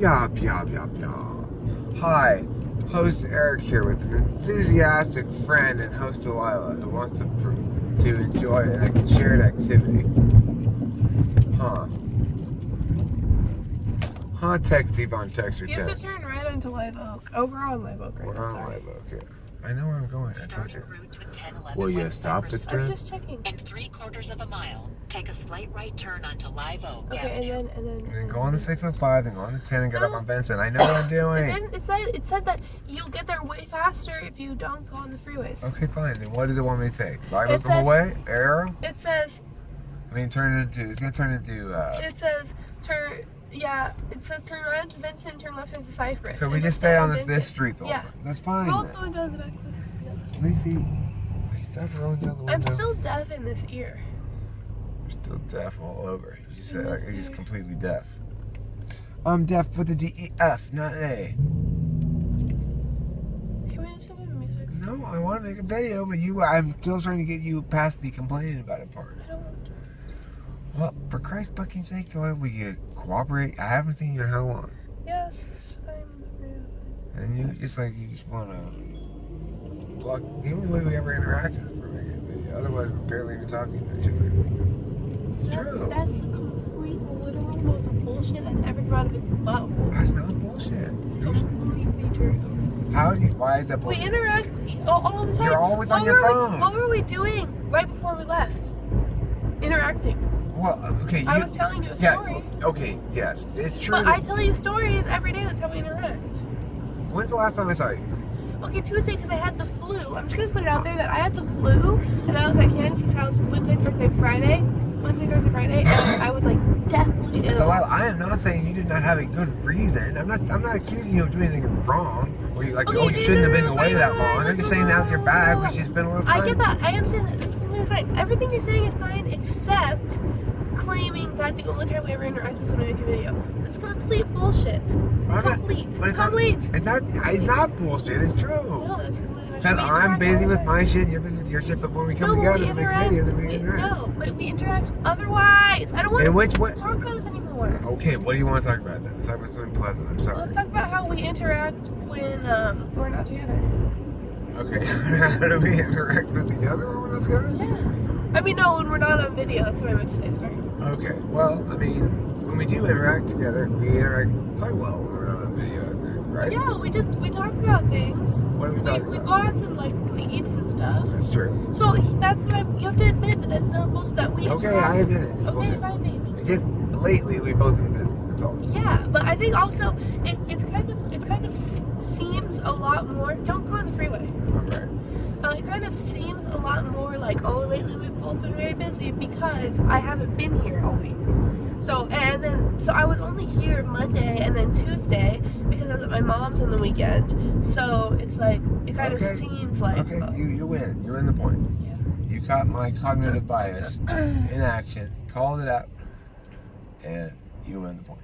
Yup. Hi, host Eric here with an enthusiastic friend and host Delilah who wants to enjoy a shared activity. Text deep on text or text. You have text. to turn right onto Live Oak. Oh, we're on Live Oak right now. We're on Live Oak, yeah. I know where I'm going. I told you. Will you stop it, I'm just checking. In 3/4 of a mile, take a slight right turn onto Live Oak Okay, Avenue. and then go on the 605, then go on the 10 and get up on Benson. I know what I'm doing. And then it said that you'll get there way faster if you don't go on the freeways. Okay, fine. Then what does it want me to take? Live Oak from away? Arrow? It says... it's going to turn into... It says turn right onto Vincent, turn left into Cypress. So we just stay on this street though. Yeah. That's fine. Roll the window in the back, please. Yeah. Lacey, stop rolling down the window. I'm still deaf in this ear. You're still deaf all over. You just said you're just completely deaf. I'm deaf with a D-E-F, not an A. Can we listen to the music? No, I want to make a video, but I'm still trying to get you past the complaining about it part. I don't want to. Well, for Christ's fucking sake, Delilah, will you cooperate? I haven't seen you in how long? Yes, I'm real. And you just want to block the only way we ever interacted is for making a video. Otherwise, we're barely even talking to each other. It's true. That's the complete, literal most bullshit that's ever come out of his mouth. That's not bullshit. Completely true. Why is that bullshit? We interact all the time. You're always on your phone. What were we doing right before we left? Interacting. Well, okay. I was telling you a story. Okay, yes, it's true. But I tell you stories every day. That's how we interact. When's the last time I saw you? Okay, Tuesday, because I had the flu. I'm just going to put it out there that I had the flu, and I was at Candace's house Wednesday, Thursday, Friday, and I was like deathly ill. Delilah, I am not saying you did not have a good reason. I'm not accusing you of doing anything wrong. Where you you shouldn't have been away that long. I'm just saying now that you're back, but she's been a little time. I get that. I understand that. It's completely fine. Everything you're saying is fine, except claiming that the only time we ever interact is when we make a video. It's complete bullshit. It's not bullshit. It's true. No, it's completely bullshit. Because I'm busy with my shit, you're busy with your shit, but when we come together to make videos, then we interact. No, but we interact otherwise. I don't want to talk about this anymore. Okay, what do you want to talk about then? Let's talk about something pleasant. I'm sorry. Let's talk about how we interact when we're not together. Okay, how do we interact with each other when we're not together? Yeah. I mean, no, when we're not on video. That's what I meant to say, sorry. Okay, well, I mean, when we do interact together, we interact quite well when we're not on video, I think, right? Yeah, we talk about things. What are we talking about? We go out to eat and stuff. That's true. So that's what you have to admit that it's not bullshit that we interact. Okay, I admit it. It's okay, bullshit. fine, baby. I guess lately we've both been busy. That's all. Yeah, but I think also it kind of seems a lot more. Don't go on the freeway. Okay. It kind of seems a lot more like, oh, lately we've both been very busy because I haven't been here all week. So I was only here Monday and then Tuesday because I was at my mom's on the weekend. So it's like it kind of seems like okay, you win. You win the point. Yeah. You caught my cognitive bias in action, called it out, and you win the point.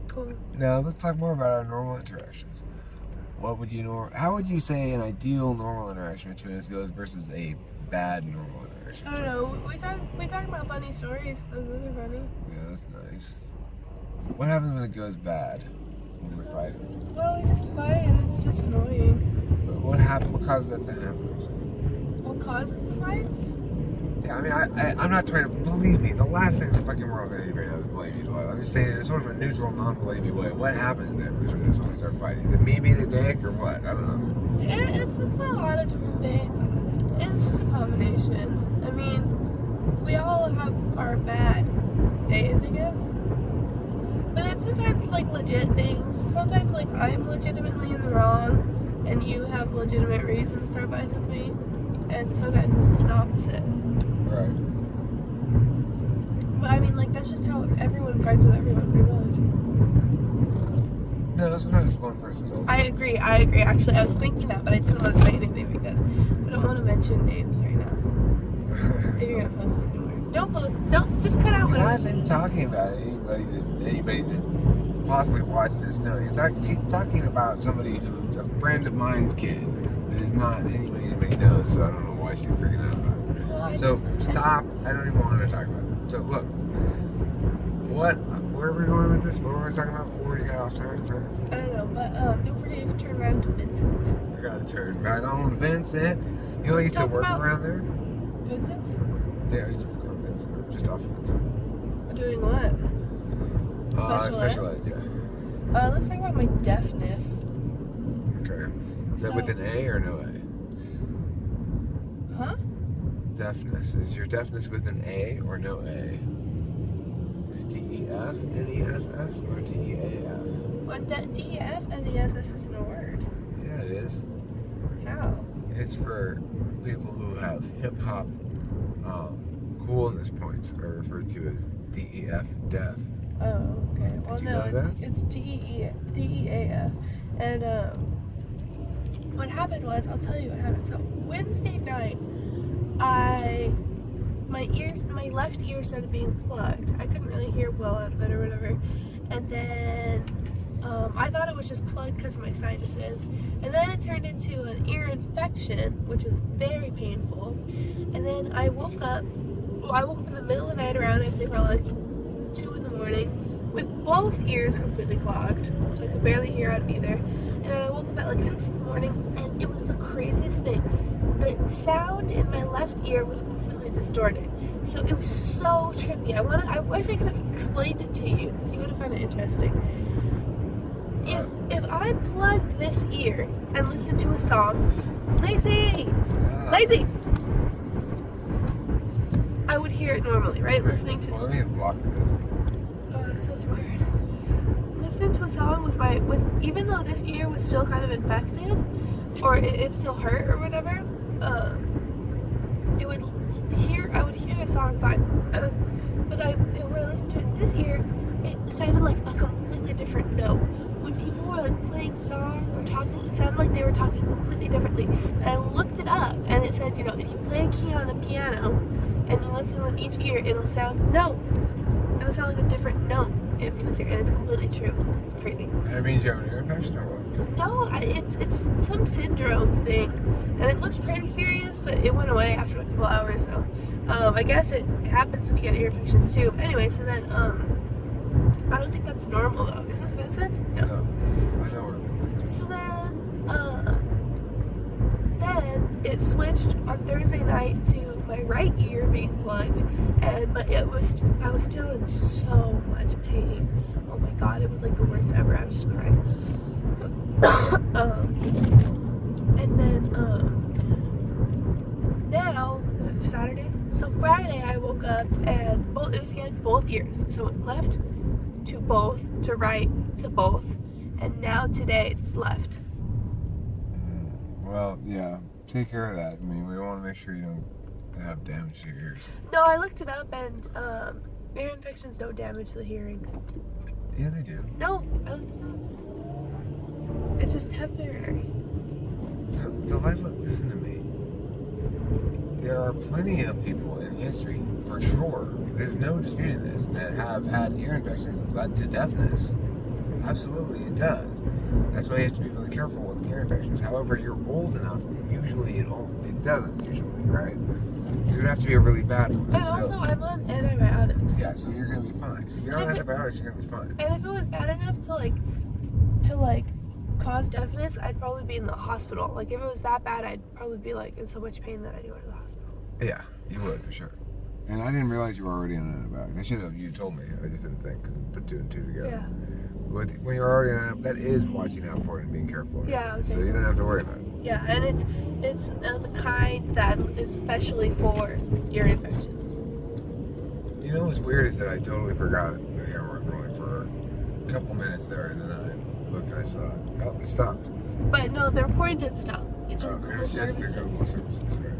Cool. Now let's talk more about our normal interactions. How would you say an ideal normal interaction between us goes versus a bad normal interaction? I don't know. We talk about funny stories. Those are funny. Yeah, that's nice. What happens when it goes bad? When we're fighting? Well, we just fight and it's just annoying. But what happened? What caused that to happen? I'm saying. What causes the fights? Yeah, I mean, I'm not trying to believe me. The last thing in the fucking world I need right now is blame you, Delilah. I'm just saying it in sort of a neutral, non-blamey way. What happens there between us when we start fighting? Is it me being a dick or what? I don't know. It's a lot of different things. It's just a combination. I mean, we all have our bad days, I guess. But it's sometimes like legit things. Sometimes like I'm legitimately in the wrong, and you have legitimate reasons to start fights with me. And sometimes it's the opposite. Right. But I mean, like, that's just how everyone fights with everyone, pretty much. No, sometimes it's one person's own. I agree. Actually, I was thinking that, but I didn't want to say anything because I don't want to mention names right now. If you're going to post this anywhere. Don't, just cut out what I was saying. You're not talking about anybody that possibly watched this. No, she's talking about somebody who's a friend of mine's kid that is not anybody knows, so I don't know why she's freaking out about it. So stop. I don't even want to talk about it. So look, where are we going with this? What were we talking about before you got off track? I don't know, but don't forget to turn around to Vincent. We gotta turn right on Vincent. You know, I used to Talk work about- around there. Vincent? Yeah, I used to work on Vincent, just off Vincent. Doing what? Special ed, yeah. Let's talk about my deafness. Okay. Is that So- with an A or no A? Huh? Deafness. Is your deafness with an A or no A? Is it D-E-F, N-E-S-S, or D-E-A-F? What, that D-E-F and E-S-S isn't a word. Yeah, it is. How? It's for people who have hip-hop coolness points are referred to as DEF, deaf. Oh, okay. Well, Did you no, know that? it's D-E-A-F. And, what happened was, I'll tell you what happened. So, Wednesday night, my left ear started being plugged. I couldn't really hear well out of it or whatever. And then, I thought it was just plugged because of my sinuses. And then it turned into an ear infection, which was very painful. And then I woke up in the middle of the night around, I'd say probably like 2 in the morning, with both ears completely clogged. So I could barely hear out of either. And then I woke up at like 6 in the morning, and it was the craziest thing. The sound in my left ear was completely distorted. So it was so trippy. I wish I could have explained it to you, because you would have found it interesting. If I plugged this ear and listened to a song, Lazy! Lazy! I would hear it normally, right? Listening to. Well, let me block this. Oh, it's so weird. Listening to a song with even though this ear was still kind of infected, or it still hurt or whatever, I would hear the song fine. But when I listened to it in this ear, it sounded like a completely different note. When people were like playing songs or talking, it sounded like they were talking completely differently. And I looked it up, and it said, if you play a key on the piano and you listen with each ear, it'll sound like a different note if you listen, and it's completely true. It's crazy. That means you have an ear infection or what? No, it's some syndrome thing, and it looked pretty serious, but it went away after like a couple hours. So, I guess it happens when you get ear infections too. Anyway, so then, I don't think that's normal though. Is this Vincent? No. I know what it means. So then it switched on Thursday night to my right ear being plugged, and I was still in so much pain. Oh my god, it was like the worst ever. I was just crying. And then now is it Saturday? So Friday I woke up and it was again both ears. So it left to both, to right to both, and now today it's left. Well, yeah. Take care of that. I mean, we want to make sure you don't have damage to your ears. No, I looked it up, and ear infections don't damage the hearing. Yeah, they do. No, I looked it up. It's just temporary. Delilah, listen to me. There are plenty of people in history, for sure, there's no disputing this, that have had ear infections that led to deafness. Absolutely, it does. That's why you have to be really careful with ear infections. However, you're old enough, usually it doesn't, right? It would have to be a really bad one. But also, I'm on antibiotics. Yeah, so you're going to be fine. If you're on antibiotics, you're going to be fine. And if it was bad enough to cause deafness, I'd probably be in the hospital. Like, if it was that bad, I'd probably be, in so much pain that I'd go to the hospital. Yeah, you would, for sure. And I didn't realize you were already on antibiotics. You told me. I just didn't put two and two together. Yeah. When you're already on that is watching out for it and being careful. Yeah, okay. So you don't have to worry about it. Yeah, and it's the kind that is especially for ear infections. You know what's weird is that I totally forgot the camera was rolling for a couple minutes there, and then I looked and I saw it. Oh, it stopped. But no, the recording didn't stop. It just Google It's just the services. Google services, right?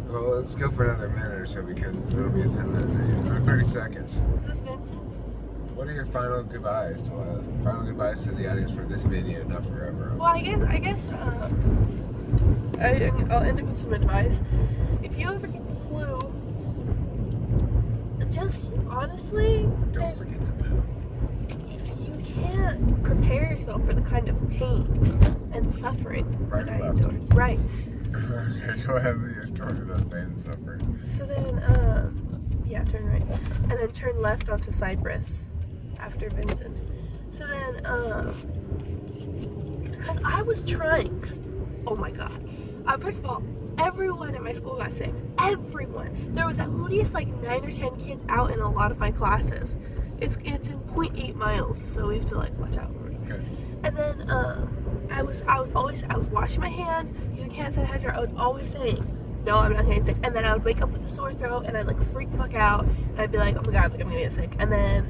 Well, let's go for another minute or so because it'll be a 10-minute video. Or 30 seconds. Is this Vincent? What are your final goodbyes, Delilah? Final goodbyes to the audience for this video, not forever. Well, I guess I'll end it with some advice. If you ever get the flu, just honestly, Don't forget the boo. you can't prepare yourself for the kind of pain and suffering Right that I or left? endured. Right. Okay, go ahead with your story about pain and suffering. So then, Yeah, turn right. And then turn left onto Cypress after Vincent. So then, because I was trying. Oh my god. First of all, everyone at my school got sick. Everyone. There was at least like 9 or 10 kids out in a lot of my classes. It's in 0.8 miles, so we have to like watch out. Okay. And then I was washing my hands, using hand sanitizer. I was always saying, no, I'm not getting sick. And then I would wake up with a sore throat, and I'd like freak the fuck out, and I'd be like, oh my god, like I'm gonna get sick. And then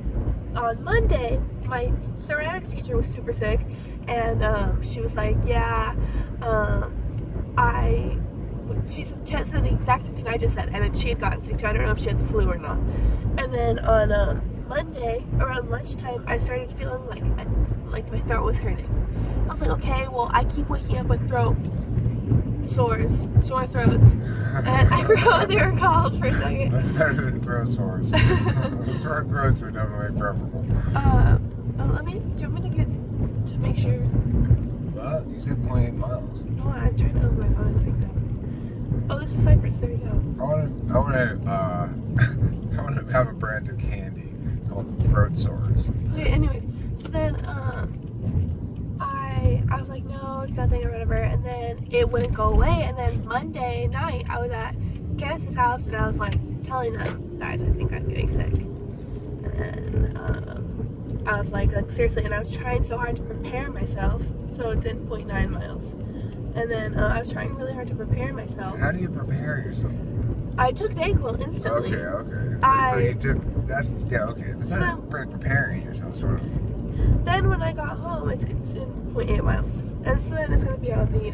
on Monday, my ceramics teacher was super sick, and she was like, yeah, she said the exact same thing I just said, and then she had gotten sick too. I don't know if she had the flu or not. And then on Monday around lunchtime, I started feeling like my throat was hurting. I was like, okay, well, I keep waking up with sore throats, and I forgot what they were called for a second. That's better than throat sores. Sore throats are definitely preferable. Do you want me to get to make sure? Well, you said 0.8 miles. No, I'm trying to know if my phone is picked up. Oh, this is Cypress. There you go. I want to have a brand of candy called throat sores. Okay. Anyways, so then I was like, no, it's nothing or whatever, and then it wouldn't go away. And then Monday night, I was at Candace's house, and I was like telling them, guys, I think I'm getting sick. And then I was like seriously, and I was trying so hard to prepare myself. So it's in 0.9 miles. And then I was trying really hard to prepare myself. How do you prepare yourself? I took Dayquil instantly. Okay. So you took, that's not preparing yourself, sort of. Then when I got home, it's in 0.8 miles. And so then it's going to be on the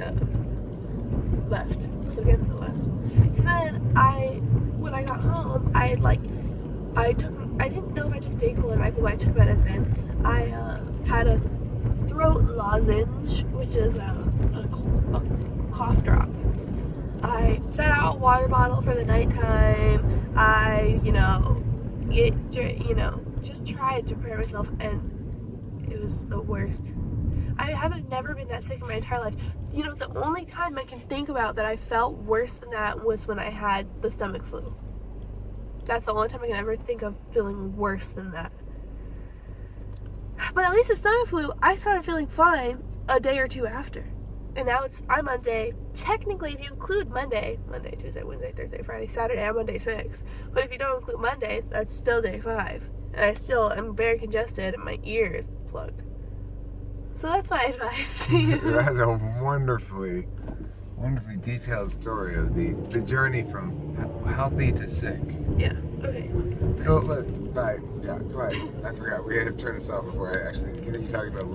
left. So again, to the left. So then when I got home, I didn't know if I took Dayquil or not, but when I took medicine, I had a throat lozenge, which is a cough drop. I set out a water bottle for the nighttime. I, just tried to prepare myself, and it was the worst. I haven't never been that sick in my entire life. The only time I can think about that I felt worse than that was when I had the stomach flu. That's the only time I can ever think of feeling worse than that. But at least the stomach flu, I started feeling fine a day or two after. And now I'm on day, technically if you include Monday, Tuesday, Wednesday, Thursday, Friday, Saturday, I'm on day 6. But if you don't include Monday, that's still day 5. And I still am very congested and my ear is plugged. So that's my advice to you. That's a wonderfully detailed story of the journey from healthy to sick. Yeah, okay. So look, bye. Yeah, go ahead. I forgot. We had to turn this off before I actually continue talking about